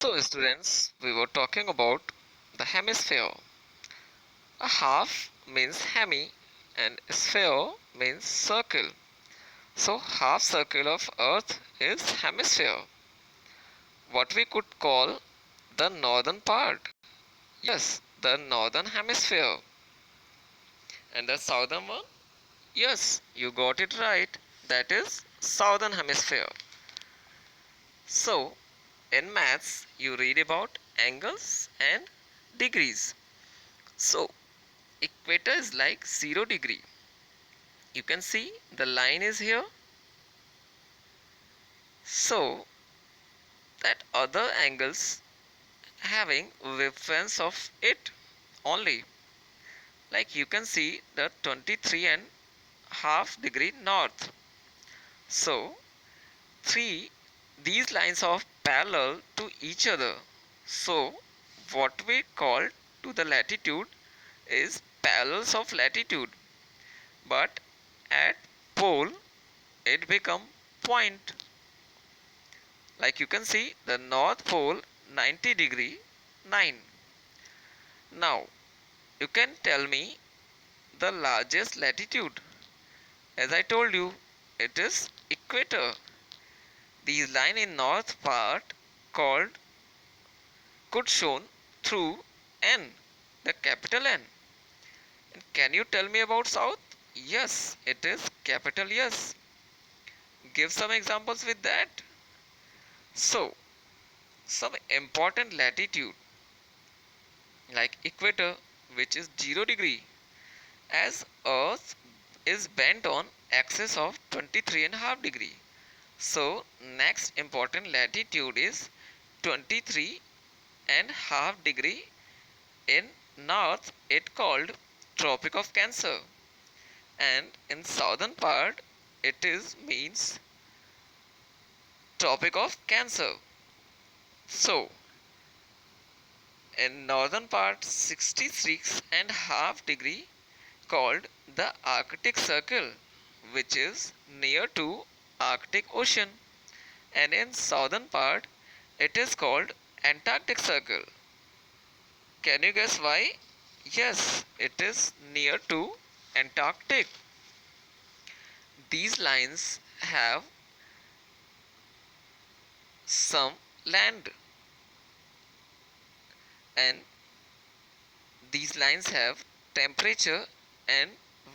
So, students, we were talking about the hemisphere. A half means hemi and sphere means circle. So, half circle of Earth is hemisphere. What we could call the northern part. Yes, the northern hemisphere. And the southern one? Yes, you got it right. That is southern hemisphere. So, in maths, you read about angles and degrees. So, equator is like 0 degree. You can see the line is here. So, that other angles having reference of it only. Like you can see the 23 and half degree north. So, these lines are parallel to each other. So, what we call to the latitude is parallels of latitude. But at pole it become point. Like you can see the north pole 90 degree 9. Now you can tell me the largest latitude. As I told you, it is equator. These line in north part called could shown through N, the capital N. And can you tell me about south? Yes, it is capital yes. Give some examples with that. So, some important latitude like equator, which is 0 degree, as earth is bent on axis of 23 and a half degree. So next important latitude is 23 and half degree in north, it called tropic of cancer, and in southern part it is means tropic of cancer. So in northern part 66 and half degree called the Arctic Circle, which is near to Arctic Ocean, and in southern part it is called Antarctic Circle. Can you guess why? Yes, it is near to Antarctic. These lines have some land, and these lines have temperature and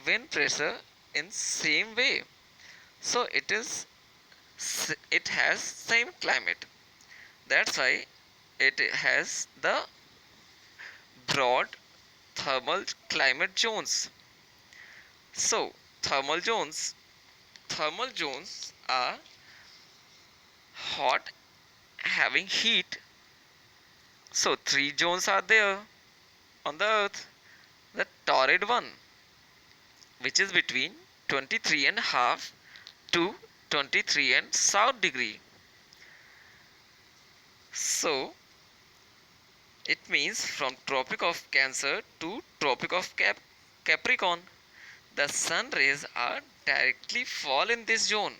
wind pressure in same way. So it has same climate. That's why it has the broad thermal climate zones. So thermal zones are hot, having heat. So three zones are there on the earth. The torrid one, which is between 23 and half to 23 and south degree. So it means from tropic of cancer to tropic of capricorn, the sun rays are directly fall in this zone.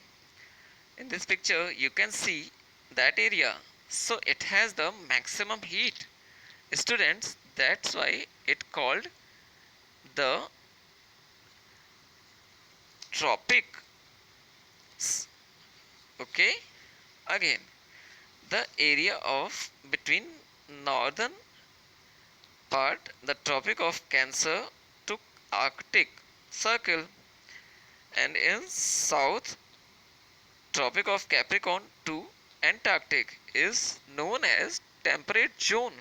In this picture you can see that area. So it has the maximum heat. Students, that's why it called the tropics. Okay, again the area of between northern part the tropic of cancer to Arctic circle, and in south tropic of capricorn to Antarctic is known as temperate zone.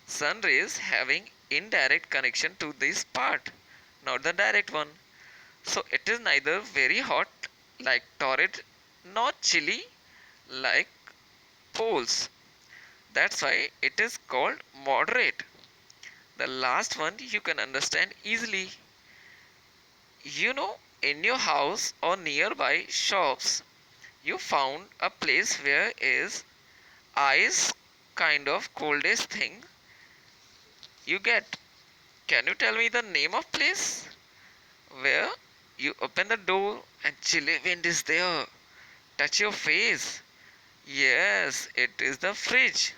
Sun rays having indirect connection to this part, not the direct one. So it is neither very hot like torrid nor chilly like poles. That's why it is called moderate. The last one you can understand easily. You know, in your house or nearby shops, you found a place where is ice kind of coldest thing you get. Can you tell me the name of place where you open the door and chilly wind is there? Touch your face. Yes, it is the fridge.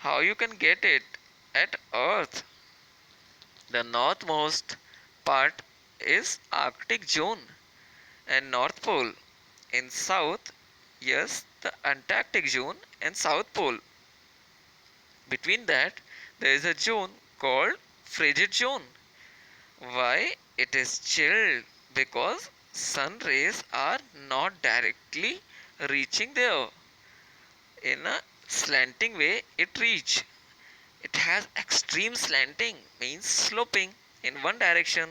how you can get it at Earth. The northmost part is Arctic zone and North Pole. In south, yes, the Antarctic zone and South Pole. Between that, there is a zone called frigid zone. Why it is chilled? Because sun rays are not directly reaching there. In a slanting way, it reach. It has extreme slanting, means sloping in one direction,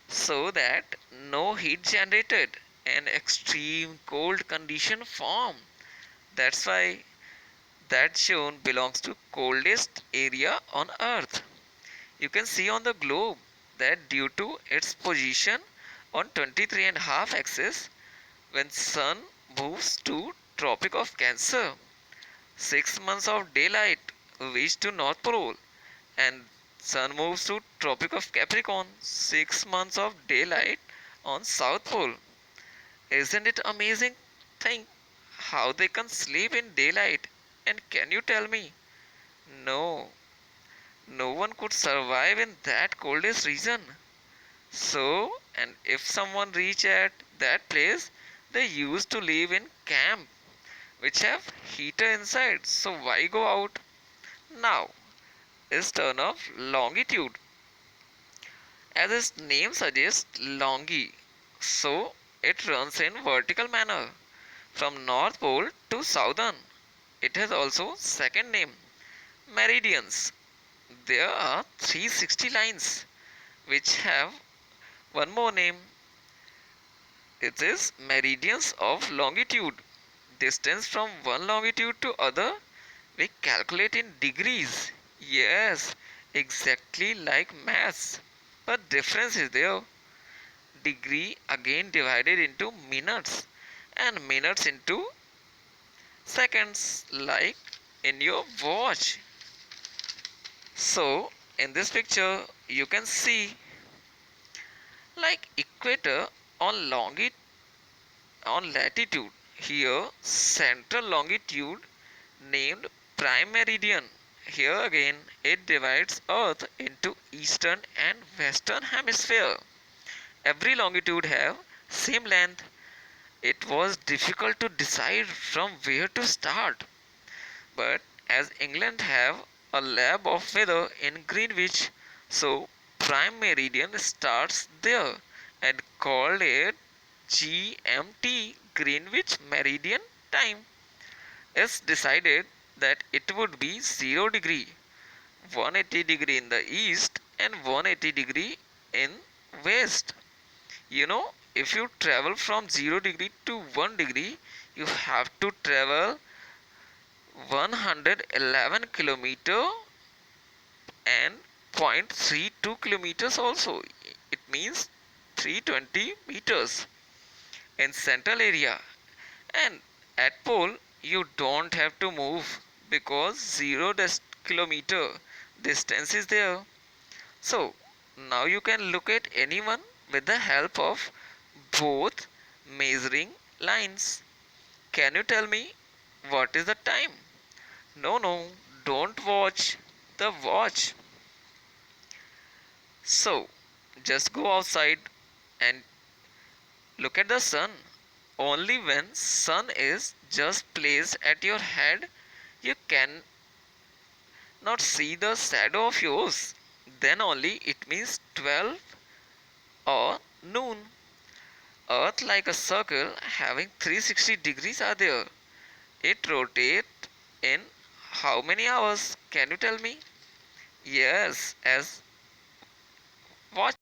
so that no heat generated and extreme cold condition form. That's why that zone belongs to coldest area on earth. You can see on the globe that due to its position on 23.5 axis, when sun moves to tropic of Cancer, 6 months of daylight reach to North Pole, and sun moves to tropic of Capricorn, 6 months of daylight on South Pole. Isn't it amazing? Think how they can sleep in daylight. And can you tell me? No, no one could survive in that coldest region. So, and if someone reach at that place, they used to live in camp which have heater inside. So why go out? Now is turn of longitude. As its name suggests, longi. So it runs in vertical manner from North Pole to Southern. It has also second name, meridians. There are 360 lines which have one more name. It is meridians of longitude. Distance from one longitude to other we calculate in degrees. Yes, exactly like maths. But difference is there. Degree again divided into minutes and minutes into seconds like in your watch. So in this picture you can see like equator on longitude on latitude. Here central longitude named prime meridian. Here again it divides earth into eastern and western hemisphere. Every longitude have same length. It was difficult to decide from where to start. But as England have a lab of weather in Greenwich, so prime meridian starts there and called it GMT, Greenwich Meridian Time. It's decided that it would be 0 degree, 180 degree in the east and 180 degree in west. You know, if you travel from 0 degree to 1 degree, you have to travel 111 kilometer and 0.32 kilometers also. It means 320 meters in central area. And at pole you don't have to move because 0 kilometer distance is there. So now you can look at anyone with the help of both measuring lines. Can you tell me what is the time? No, no, don't watch the watch. So just go outside and look at the sun. Only when sun is just placed at your head you can not see the shadow of yours. Then only it means 12 or noon. Earth like a circle having 360 degrees are there. It rotates in how many hours? Can you tell me? Yes, as watch.